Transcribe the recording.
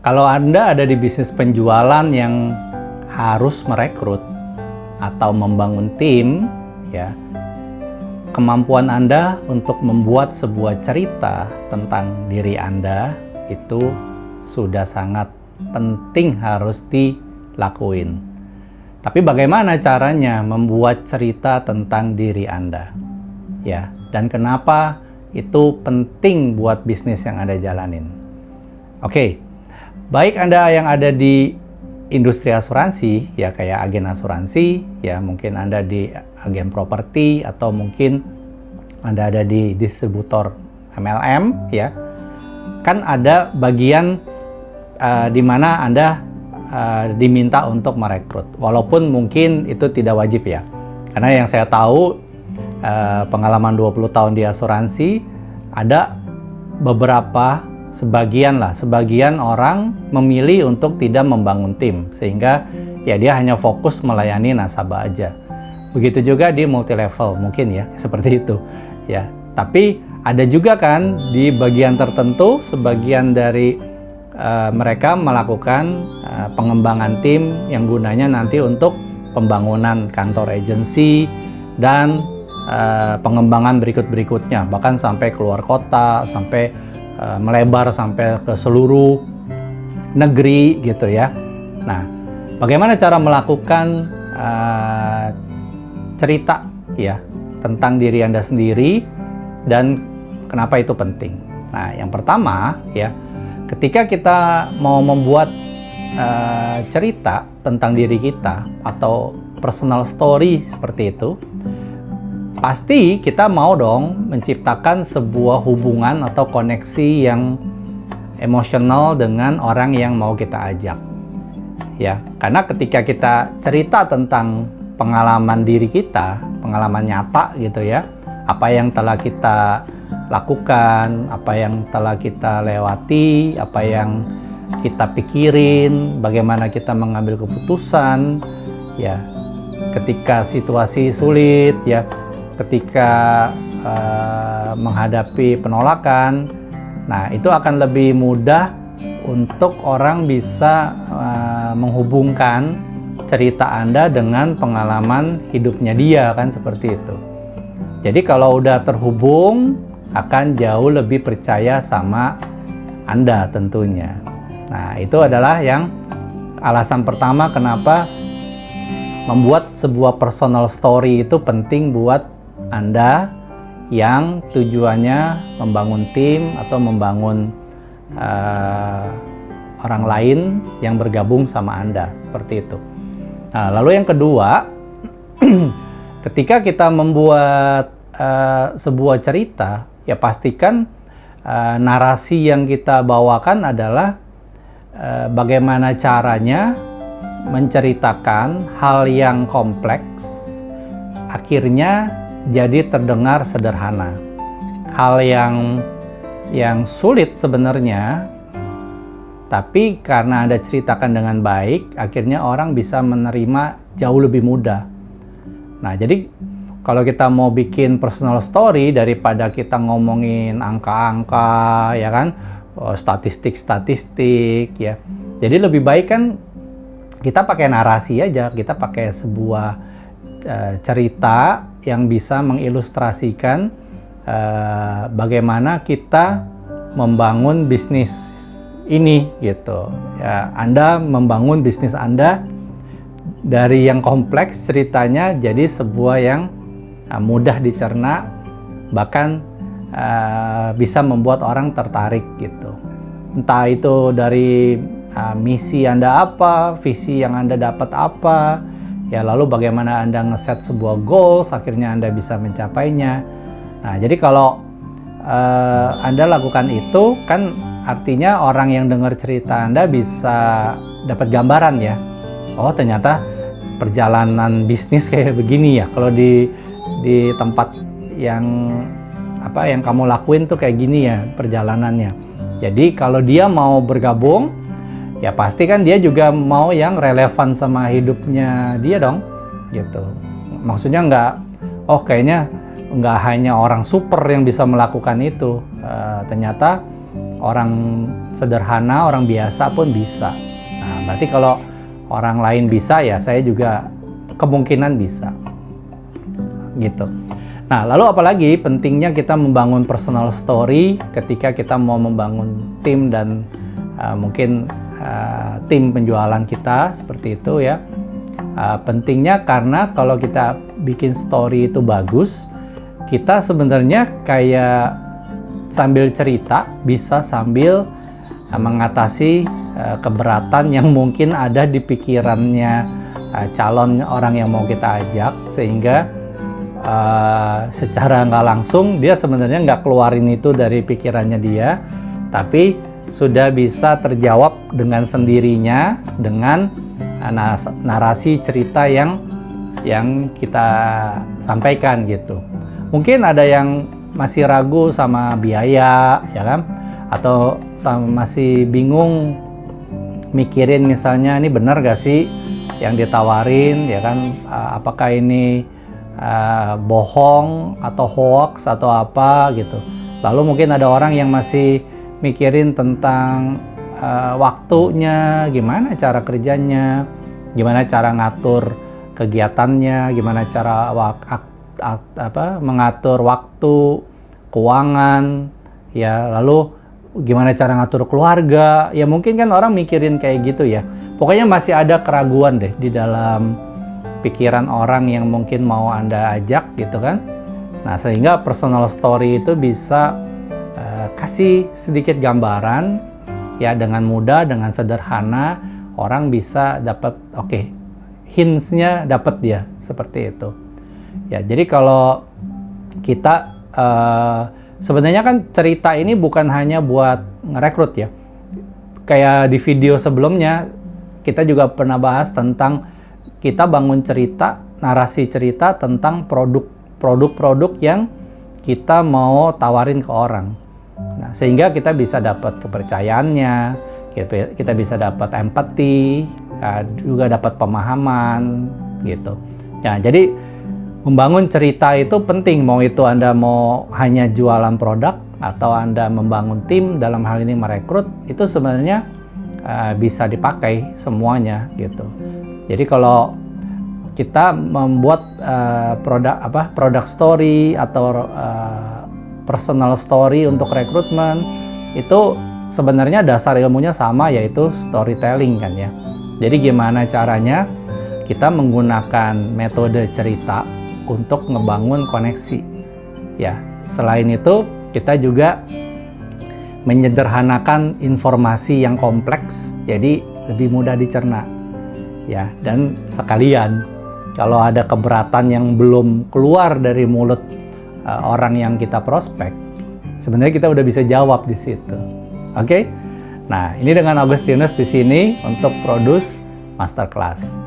Kalau Anda ada di bisnis penjualan yang harus merekrut atau membangun tim, ya, kemampuan Anda untuk membuat sebuah cerita tentang diri Anda itu sudah sangat penting, harus dilakuin. Tapi bagaimana caranya membuat cerita tentang diri Anda? Ya, dan kenapa itu penting buat bisnis yang Anda jalanin? Oke. Baik Anda yang ada di industri asuransi, ya kayak agen asuransi, ya mungkin Anda di agen properti, atau mungkin Anda ada di distributor MLM, ya. Kan ada bagian di mana Anda diminta untuk merekrut, walaupun mungkin itu tidak wajib ya. Karena yang saya tahu, pengalaman 20 tahun di asuransi, ada beberapa sebagian orang memilih untuk tidak membangun tim, sehingga ya dia hanya fokus melayani nasabah aja. Begitu juga di multi level mungkin ya, seperti itu ya. Tapi ada juga kan di bagian tertentu, sebagian dari mereka melakukan pengembangan tim yang gunanya nanti untuk pembangunan kantor agensi dan pengembangan berikutnya, bahkan sampai keluar kota, sampai melebar sampai ke seluruh negeri gitu ya. Nah, bagaimana cara melakukan cerita ya tentang diri Anda sendiri dan kenapa itu penting? Nah, yang pertama ya, ketika kita mau membuat cerita tentang diri kita atau personal story seperti itu, pasti kita mau dong menciptakan sebuah hubungan atau koneksi yang emosional dengan orang yang mau kita ajak. Ya, karena ketika kita cerita tentang pengalaman diri kita, pengalaman nyata gitu ya, apa yang telah kita lakukan, apa yang telah kita lewati, apa yang kita pikirin, bagaimana kita mengambil keputusan, ya, ketika situasi sulit, ya, ketika menghadapi penolakan. Nah, itu akan lebih mudah untuk orang bisa menghubungkan cerita Anda dengan pengalaman hidupnya dia, kan seperti itu. Jadi kalau udah terhubung, akan jauh lebih percaya sama Anda tentunya. Nah, itu adalah yang alasan pertama kenapa membuat sebuah personal story itu penting buat Anda yang tujuannya membangun tim atau membangun orang lain yang bergabung sama Anda, seperti itu. Nah, lalu yang kedua, ketika kita membuat sebuah cerita, ya pastikan narasi yang kita bawakan adalah bagaimana caranya menceritakan hal yang kompleks akhirnya jadi terdengar sederhana. Hal yang sulit sebenarnya, tapi karena Anda ceritakan dengan baik, akhirnya orang bisa menerima jauh lebih mudah. Nah, jadi kalau kita mau bikin personal story, daripada kita ngomongin angka-angka, ya kan, statistik-statistik, ya. Jadi lebih baik kan kita pakai narasi aja, kita pakai sebuah cerita yang bisa mengilustrasikan bagaimana kita membangun bisnis ini gitu. Ya, Anda membangun bisnis Anda dari yang kompleks ceritanya jadi sebuah yang mudah dicerna, bahkan bisa membuat orang tertarik gitu. Entah itu dari misi Anda apa, visi yang Anda dapat apa, ya, lalu bagaimana Anda ngeset sebuah goals, akhirnya Anda bisa mencapainya. Nah, jadi kalau Anda lakukan itu, kan artinya orang yang dengar cerita Anda bisa dapat gambaran ya. Oh, ternyata perjalanan bisnis kayak begini ya. Kalau di tempat yang yang kamu lakuin tuh kayak gini ya perjalanannya. Jadi kalau dia mau bergabung, ya pasti kan dia juga mau yang relevan sama hidupnya dia dong, gitu. Maksudnya kayaknya nggak hanya orang super yang bisa melakukan itu. Ternyata orang sederhana, orang biasa pun bisa. Nah, berarti kalau orang lain bisa, ya saya juga kemungkinan bisa. Gitu. Nah, lalu apalagi pentingnya kita membangun personal story ketika kita mau membangun tim dan mungkin tim penjualan kita seperti itu ya. Pentingnya karena kalau kita bikin story itu bagus, kita sebenarnya kayak sambil cerita bisa sambil mengatasi keberatan yang mungkin ada di pikirannya calon orang yang mau kita ajak, sehingga secara nggak langsung dia sebenarnya nggak keluarin itu dari pikirannya dia, tapi sudah bisa terjawab dengan sendirinya dengan narasi cerita yang kita sampaikan gitu. Mungkin ada yang masih ragu sama biaya, ya kan? Atau masih bingung mikirin misalnya ini benar gak sih yang ditawarin, ya kan? Apakah ini bohong atau hoax atau apa gitu. Lalu mungkin ada orang yang masih mikirin tentang waktunya, gimana cara kerjanya, gimana cara ngatur kegiatannya, gimana cara mengatur waktu, keuangan, ya, lalu gimana cara ngatur keluarga. Ya mungkin kan orang mikirin kayak gitu ya. Pokoknya masih ada keraguan deh di dalam pikiran orang yang mungkin mau Anda ajak gitu kan. Nah, sehingga personal story itu bisa kasih sedikit gambaran ya, dengan mudah, dengan sederhana orang bisa dapat hints-nya dapat dia seperti itu. Ya, jadi kalau kita sebenarnya kan cerita ini bukan hanya buat ngerekrut ya. Kayak di video sebelumnya kita juga pernah bahas tentang kita bangun cerita, narasi cerita tentang produk-produk yang kita mau tawarin ke orang. Nah, sehingga kita bisa dapat kepercayaannya, kita bisa dapat empati, juga dapat pemahaman gitu. Ya, jadi membangun cerita itu penting, mau itu Anda mau hanya jualan produk atau Anda membangun tim, dalam hal ini merekrut, itu sebenarnya bisa dipakai semuanya gitu. Jadi kalau kita membuat produk story atau personal story untuk rekrutmen, itu sebenarnya dasar ilmunya sama, yaitu storytelling kan ya. Jadi gimana caranya kita menggunakan metode cerita untuk ngebangun koneksi ya. Selain itu kita juga menyederhanakan informasi yang kompleks jadi lebih mudah dicerna ya. Dan sekalian kalau ada keberatan yang belum keluar dari mulut orang yang kita prospek, sebenarnya kita udah bisa jawab di situ. Oke? Nah, ini dengan Augustinus di sini untuk Produce Masterclass.